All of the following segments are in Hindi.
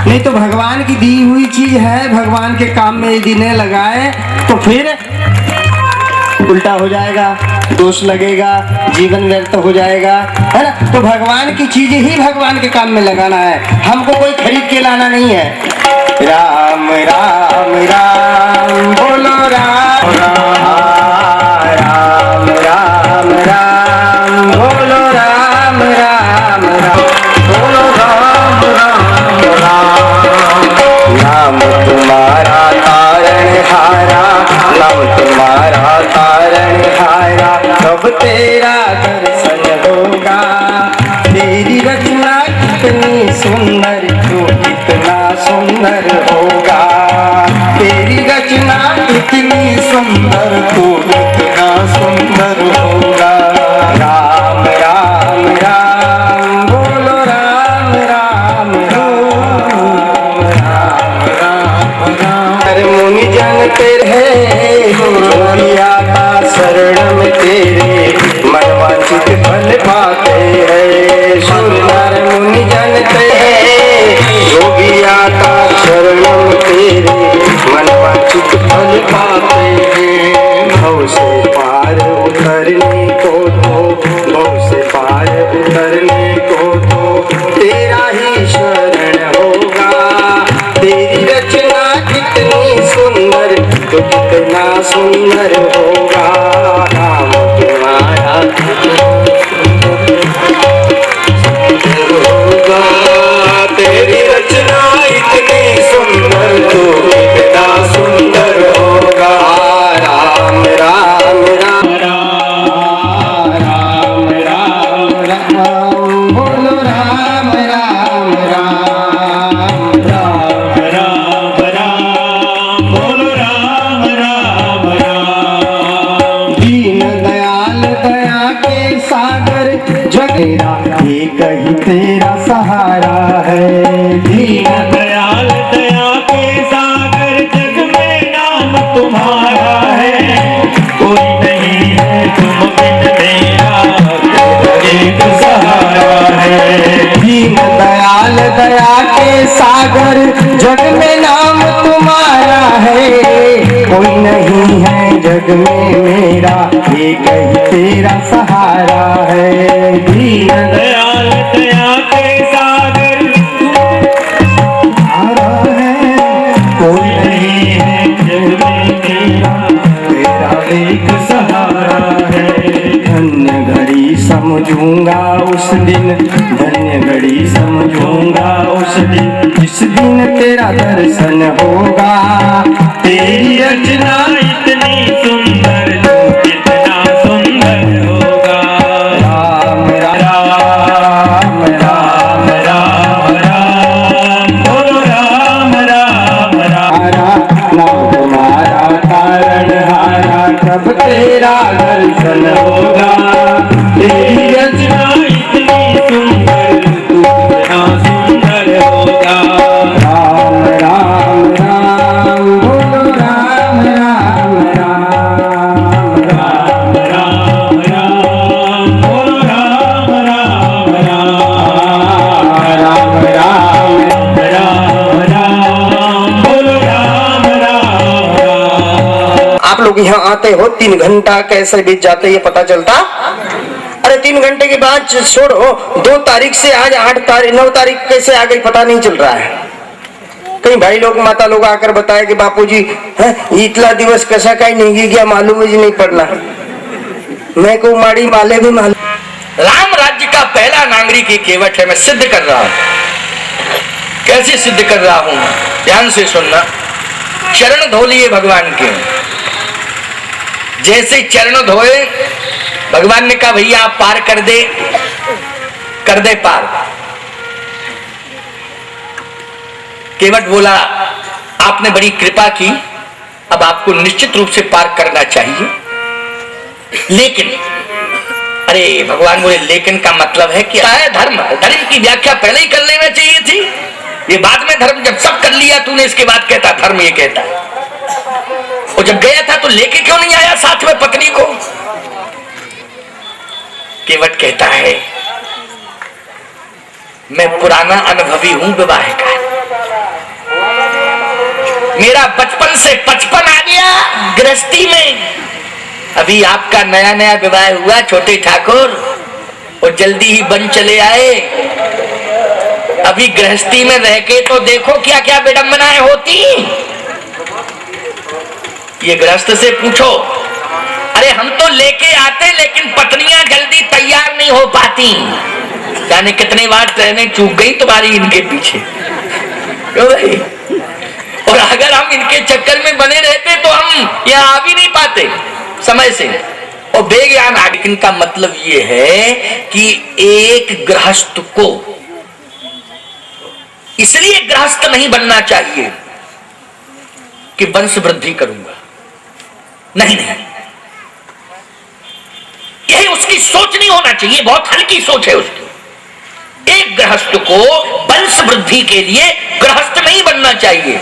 नहीं तो भगवान की दी हुई चीज है, भगवान के काम में यदि न लगाए तो फिर उल्टा हो जाएगा, दोष लगेगा, जीवन व्यर्थ हो जाएगा, है ना। तो भगवान की चीज ही भगवान के काम में लगाना है, हमको कोई खरीद के लाना नहीं है। राम राम राम बोलो राम राम राम राम बोलो राम राम राम बोलो राम राम राम। नाम तुम्हारा तारण हारा, नाम तुम्हारा तारण हारा, कब तेरा दर्शन होगा। तेरी रचना कितनी सुंदर, तू कितना सुंदर होगा। तेरी रचना कितनी सुंदर, तू कितना सुंदर होगा। राम राम राम बोलो राम राम राम राम राम। अरे मुनि जन तेरे जोगिया का शरण में तेरे, मनवांछित फल पाते हैं। सुर नर मुनि जन तेरे जोगिया का शरण में तेरे, मनवांछित फल पाते हैं। भव से पार उतरने को तो, भव से पार उतरने को तो तेरा ही शरण होगा। तेरी रचना कितनी सुंदर, तो कितना सुंदर होगा। राम तुम्हारा होगा, तेरी रचना इतनी सुंदर, तो कितना सुंदर होगा। राम राम राम राम राम राम बोलो राम राम राम राम राम बोलो राम राम राम। दीन दयाल दया के सागर, जगेरा एक ही तेरा सहारा है। दीन दयाल दया के सागर, जग में नाम तुम्हारा है। कोई नहीं है तुम बिन मेरा, एक सहारा है। दीन दयाल दया के सागर, जग में नाम तुम्हारा है। कोई नहीं है जग में मेरा, एक ही तेरा सहारा है। दीन दयाल दया के सागर सहारा है, कोई नहीं है जग में मेरा, तेरा एक सहारा है। धन्य घड़ी समझूंगा उस दिन, धन्य घड़ी समझूंगा उस दिन, जिस दिन तेरा दर्शन होगा। तेरी रचना इतनी सुंदर, तू कितना सुंदर होगा। राम राम राम राम राम बोलो राम राम राम। नाम तुम्हारा तारण हारा, कब तेरा दर्शन होगा। तेरी रचना इतनी सुंदर, तू कितना सुंदर होगा। राम राम राम बोलो राम राम राम राम राम राम बोलो राम राम राम। राम राम राम राम बोलो राम राम राम। आप लोग यहाँ आते हो, 3 घंटा कैसे बीत जाते ये पता चलता। अरे 3 घंटे के बाद छोड़ो, 2 तारीख से आज 9 तारीख कैसे आ गई पता नहीं चल रहा है। कई भाई लोग माता लोग आकर बताए कि बापूजी इतला दिवस कैसा कहीं नहीं गया, मालूम ही नहीं पड़ना। मैं को माड़ी माले भी मालूम। राम राज्य का पहला नागरिक ये केवट है, मैं सिद्ध कर रहा हूं। कैसे सिद्ध कर रहा हूं, ध्यान से सुनना। चरण धो लिए भगवान के, जैसे चरण धोए भगवान ने कहा भैया आप पार कर दे पार। केवट बोला आपने बड़ी कृपा की, अब आपको निश्चित रूप से पार करना चाहिए। लेकिन अरे भगवान बोले लेकिन का मतलब है कि धर्म की व्याख्या पहले ही कर लेना चाहिए थी, ये बाद में धर्म जब सब कर लिया तूने इसके बाद कहता धर्म ये कहता है। और जब गया था तो लेके क्यों नहीं आया साथ में पत्नी को। केवट कहता है मैं पुराना अनुभवी हूं विवाह का, मेरा बचपन से 55 आ गया गृहस्थी में। अभी आपका नया नया विवाह हुआ छोटे ठाकुर, और जल्दी ही बन चले आए। अभी गृहस्थी में रह के तो देखो क्या क्या विडंबनाएं होती। ये गृहस्थ से पूछो, अरे हम तो लेके आते लेकिन पत्नियां जल्दी तैयार नहीं हो पाती। जाने कितने बार ट्रेनें चूक गई तुम्हारी इनके पीछे, क्यों भाई? और अगर हम इनके चक्कर में बने रहते तो हम यहाँ आ भी नहीं पाते समय से, और बेज्ञान आ। इनका मतलब ये है कि एक गृहस्थ को इसलिए गृहस्थ नहीं बनना चाहिए कि वंश वृद्धि करूंगा, नहीं नहीं, यही उसकी सोच नहीं होना चाहिए। बहुत हल्की सोच है उसकी। एक गृहस्थ को वंश वृद्धि के लिए गृहस्थ नहीं बनना चाहिए,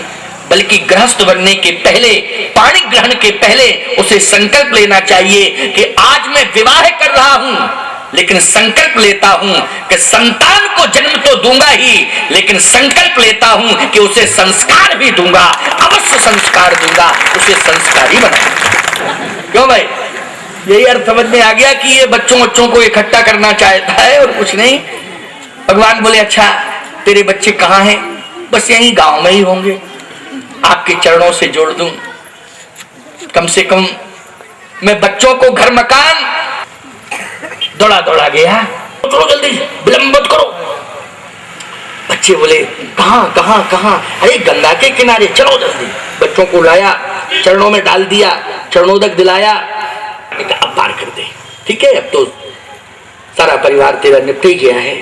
बल्कि गृहस्थ बनने के पहले, पाणी ग्रहण के पहले उसे संकल्प लेना चाहिए कि आज मैं विवाह कर रहा हूं, लेकिन संकल्प लेता हूं कि संतान को जन्म तो दूंगा ही, लेकिन संकल्प लेता हूं कि उसे संस्कार भी दूंगा, अवश्य संस्कार दूंगा, उसे संस्कारी बनाऊंगा। क्यों भाई? यही अर्थ समझ में आ गया कि ये बच्चों को इकट्ठा करना चाहता है और कुछ नहीं। भगवान बोले, अच्छा तेरे बच्चे कहाँ हैं? बस यहीं गांव में ही होंगे, आपके चरणों से जोड़ दूं। कम से कम मैं बच्चों को घर मकान दौड़ा दौड़ा गया, चलो जल्दी, विलंब मत करो। बच्चे बोले, कहाँ कहाँ कहाँ? अरे गंगा के किनारे, चलो जल्दी। बच्चों को लाया, चरणों में डाल दिया, चरणोदक दिलाया, अब पार कर दे। ठीक है, अब तो सारा परिवार तेरा निपट ही गया है,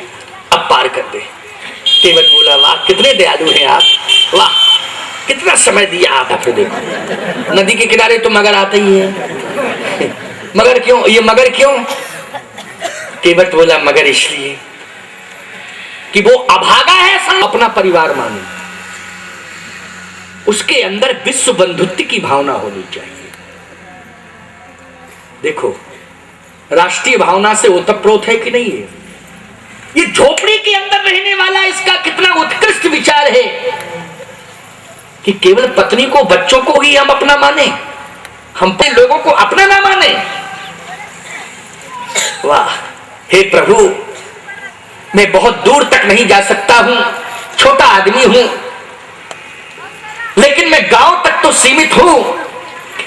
अब पार कर दे। केवट बोला, वाह कितने दयालु हैं आप, वाह कितना समय दिया आप। फिर देखो नदी के किनारे तो मगर आता ही है। मगर क्यों? ये मगर क्यों? केवट बोला, मगर इसलिए कि वो अभागा है, अपना परिवार माने, उसके अंदर विश्व बंधुत्व की भावना होनी चाहिए। देखो राष्ट्रीय भावना से ओतप्रोत है कि नहीं है? ये झोपड़ी के अंदर रहने वाला इसका कितना उत्कृष्ट विचार है कि केवल पत्नी को, बच्चों को ही हम अपना माने, हम पे लोगों को अपना ना माने। वाह, हे प्रभु, मैं बहुत दूर तक नहीं जा सकता हूं, छोटा आदमी हूं, लेकिन मैं गांव तक तो सीमित हूं।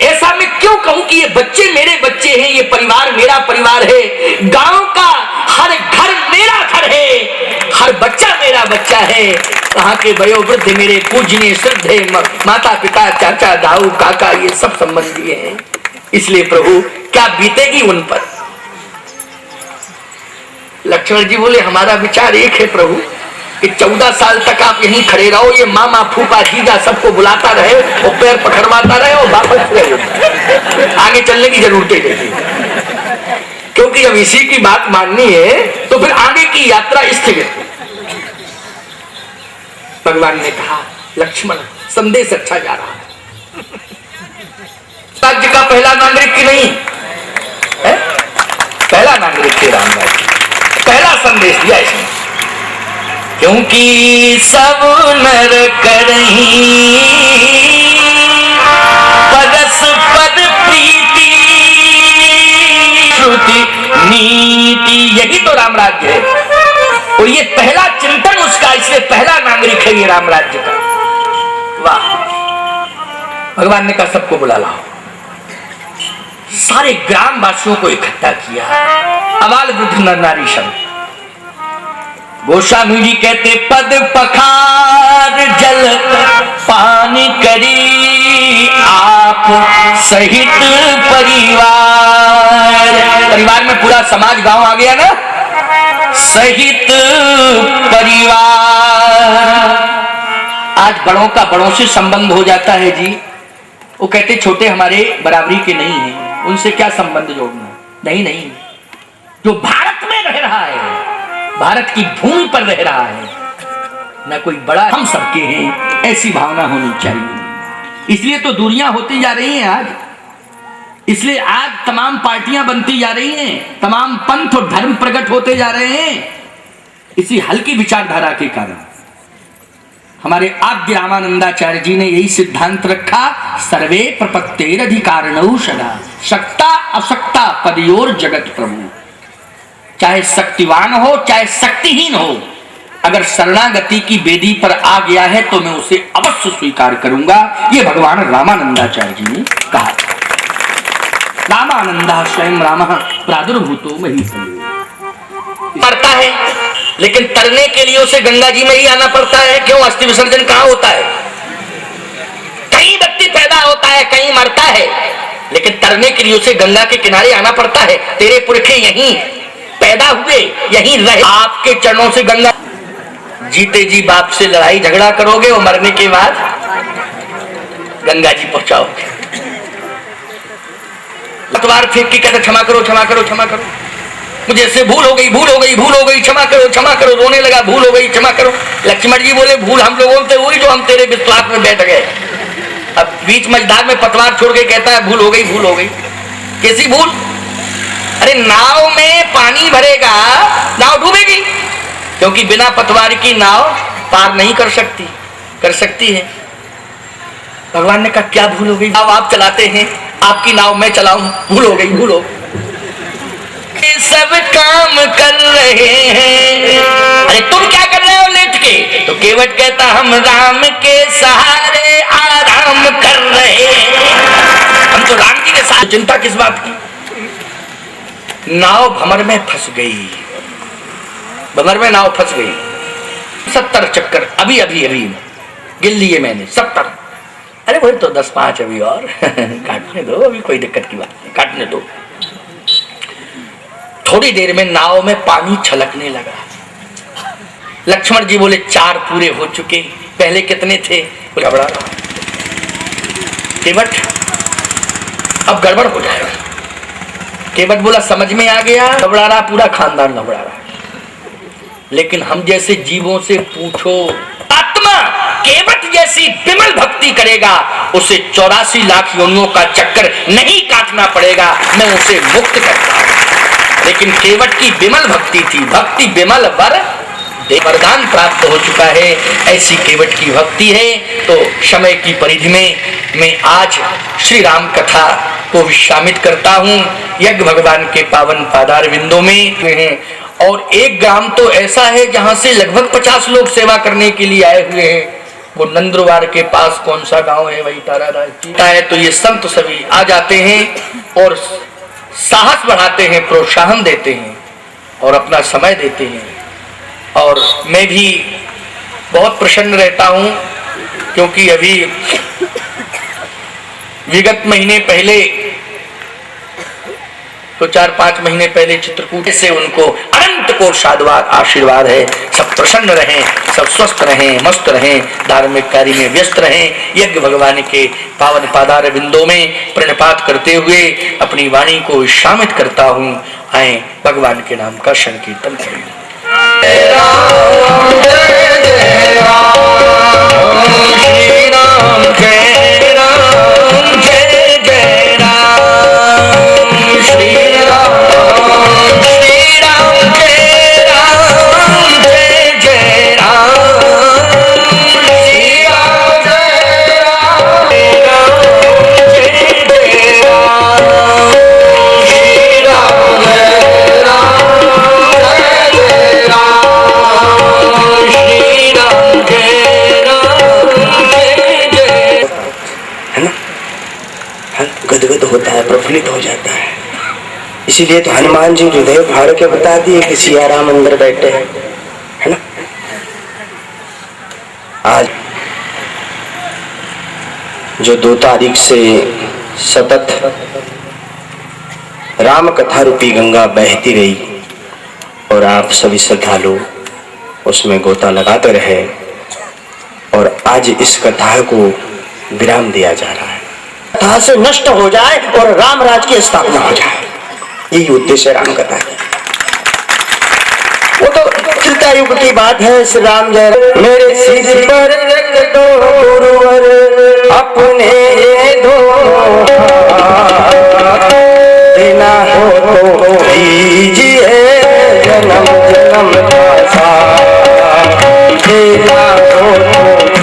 ऐसा मैं क्यों कहूं कि ये बच्चे मेरे बच्चे हैं, ये परिवार मेरा परिवार है, गांव का हर घर मेरा घर है, हर बच्चा मेरा बच्चा है। कहां के वयोवृद्ध मेरे पूजनीय श्रद्धे माता पिता चाचा दाऊ काका, ये सब संबंधी हैं। इसलिए प्रभु क्या बीतेगी उन पर? लक्ष्मण जी बोले, हमारा विचार एक है प्रभु कि 14 साल तक आप यहीं खड़े रहो, ये मामा फूफा जीजा सबको बुलाता रहे और पैर पकड़वाता रहे और वापस रहे, आगे चलने की जरूरत नहीं, क्योंकि जब इसी की बात माननी है तो फिर आगे की यात्रा स्थगित। भगवान ने कहा, लक्ष्मण संदेश अच्छा जा रहा है, राज्य का पहला नागरिक की नहीं है, पहला नागरिक थे राम राज्य, पहला संदेश दिया इसने। क्योंकि सब नर करहीं परस्पर प्रीति श्रुति नीति, यही तो राम राज्य है। और ये पहला चिंतन उसका, इसलिए पहला नागरिक है ये राम राज्य का। वाह, भगवान ने कहा सबको बुला लाओ। सारे ग्राम वासियों को इकट्ठा किया, अबाल वृद्ध नर नारी सब। गोस्वामी जी कहते, पद पखार जल पानी करी आप सहित परिवार। परिवार में पूरा समाज गांव आ गया ना, सहित परिवार। आज बड़ों का बड़ों से संबंध हो जाता है जी। वो कहते छोटे हमारे बराबरी के नहीं है, उनसे क्या संबंध जोड़ना? नहीं नहीं, जो भारत में रह रहा है, भारत की भूमि पर रह रहा है, न कोई बड़ा, हम सबके हैं, ऐसी भावना होनी चाहिए। इसलिए तो दूरियां होती जा रही हैं आज, इसलिए आज तमाम पार्टियां बनती जा रही हैं, तमाम पंथ और धर्म प्रकट होते जा रहे हैं, इसी हल्की विचारधारा के कारण। हमारे आद्य रामानंदाचार्य जी ने यही सिद्धांत रखा, सर्वे प्रपत्तेरधिकारिणौ सदा शक्ता अशक्ता पदयोर जगत प्रभु। चाहे शक्तिवान हो चाहे शक्तिहीन हो, अगर शरणागति की वेदी पर आ गया है तो मैं उसे अवश्य स्वीकार करूंगा। ये भगवान रामानंदाचार्य जी ने कहा। रामानंदा स्वयं राम प्रादुर्भूतो महीतले। पड़ता है, लेकिन तरने के लिए उसे गंगा जी में ही आना पड़ता है। क्यों? अस्थि विसर्जन कहाँ होता है? कहीं व्यक्ति पैदा होता है, कहीं मरता है, लेकिन तरने के लिए उसे गंगा के किनारे आना पड़ता है। तेरे पुरखे यहीं पैदा हुए, यहीं रहे। आपके चरणों से गंगा, जीते जी बाप से लड़ाई झगड़ा करोगे और मरने के बाद गंगा जी पहुंचाओगे। पतवार फेंक के कहते क्षमा करो क्षमा करो क्षमा करो, मुझे इससे भूल हो गई भूल हो गई भूल हो गई, क्षमा करो क्षमा करो, रोने लगा, भूल हो गई क्षमा करो। लक्ष्मण जी बोले भूल हम लोगों से हुई जो हम तेरे विश्वास में बैठ गए। अब बीच मझधार में पतवार छोड़ के कहता है भूल हो गई भूल हो गई। कैसी भूल? अरे नाव में पानी भरेगा, नाव डूबेगी, क्योंकि बिना पतवार की नाव पार नहीं कर सकती है। भगवान ने कहा क्या भूल हो गई? नाव आप चलाते हैं, आपकी नाव मैं चलाऊं, भूल हो गई भूल हो गई। सब काम कर रहे हैं, अरे तुम क्या कर रहे हो लेट के? तो केवट कहता हम राम के सहारे आराम कर रहे हैं। हम तो राम जी के साथ, चिंता किस बात की? नाव भंवर में फंस गई, भंवर में नाव फंस गई। 70 चक्कर अभी अभी अभी गिन लिए मैंने, 70। अरे वही तो 10-5 अभी और काटने दो, अभी कोई दिक्कत की बात नहीं, काटने दो। थोड़ी देर में नाव में पानी छलकने लगा। लक्ष्मण जी बोले 4 पूरे हो चुके, पहले कितने थे? घबरा रहा केवट, अब गड़बड़ हो जाएगा। केवट बोला समझ में आ गया, घबरा रहा, पूरा खानदान घबरा रहा। लेकिन हम जैसे जीवों से पूछो, आत्मा केवट जैसी विमल भक्ति करेगा, उसे 84 लाख योनियों का चक्कर नहीं काटना पड़ेगा, मैं उसे मुक्त करता हूं। लेकिन केवट की विमल भक्ति थी, भक्ति विमल वर वरदान प्राप्त हो चुका है, ऐसी केवट की भक्ति है। तो समय की परिधि में मैं आज श्री राम कथा को विश्रामित करता हूँ। यज्ञ भगवान के पावन पादार विंदों में हैं, और एक ग्राम तो ऐसा है जहां से लगभग 50 लोग सेवा करने के लिए आए हुए हैं। वो नंद्रवार के पास कौन सा गांव है, वही ताराराज है। तो ये संत सभी आ जाते हैं और साहस बढ़ाते हैं, प्रोत्साहन देते हैं और अपना समय देते हैं। और मैं भी बहुत प्रसन्न रहता हूं, क्योंकि अभी विगत महीने पहले तो 4-5 महीने पहले चित्रकूट से उनको अनंत को साधुवाद आशीर्वाद है। सब प्रसन्न रहें, सब स्वस्थ रहें, मस्त रहें, धार्मिक कार्य में व्यस्त रहें। यज्ञ भगवान के पावन पादार बिंदों में प्रणपात करते हुए अपनी वाणी को विश्रामित करता हूँ। आए भगवान के नाम का संकीर्तन करें। जय राम जय राम, श्री राम जय राम, जय जय राम, श्री राम जय राम, जय जय राम, श्री राम जय राम, जय जय राम, श्री राम जय राम, जय जय राम, श्री राम जय राम, जय जय। है ना, गदगद होता है, प्रफुल्लित हो जाता है। इसीलिए तो हनुमान जी हृदय फाड़ के बता दिए कि सियाराम अंदर बैठे हैं, है ना। आज जो 2 तारीख से सतत राम कथा रूपी गंगा बहती रही और आप सभी श्रद्धालु उसमें गोता लगाते रहे, और आज इस कथा को विराम दिया जा रहा है। कथा से नष्ट हो जाए और राम राज की स्थापना हो जाए, यही उद्देश्य राम कथा है। वो तो त्रेता युग की बात है। श्री राम जय मेरे सिर पर रख दो गुरुवर अपने दो, देना हो तो दीजिए जन्म जन्म का साथ, देना हो तो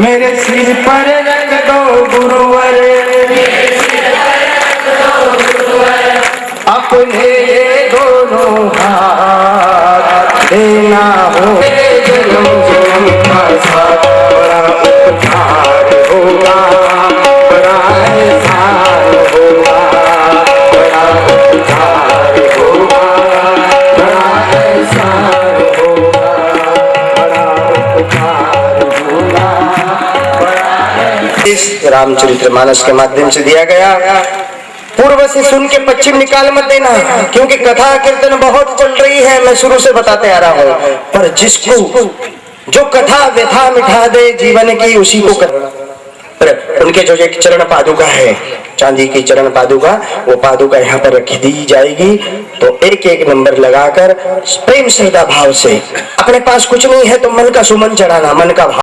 मेरे सिर पर रख दो गुरुवर, अपने ये दोनों हाथ देना हो जन्म जन्म का साथ, बड़ा उपकार होगा, बड़ा एहसान होगा, बड़ा उपकार होगा, बड़ा एहसान होगा, बड़ा उपकार होगा, बड़ा। इस रामचरितमानस के माध्यम से दिया गया। पूर्व से सुन के पश्चिम निकाल मत देना, क्योंकि कथा कीर्तन बहुत चल रही है, मैं शुरू से बताते आ रहा हूँ। पर जिसको जो कथा व्यथा मिठा दे जीवन की, उसी को पर उनके जो एक चरण पादुका है, चांदी की चरण पादुका, वो पादुका यहाँ पर रख दी जाएगी। तो एक एक नंबर लगाकर प्रेम श्रद्धा भाव से, अपने पास कुछ नहीं है तो मन का सुमन चढ़ाना, मन का भाव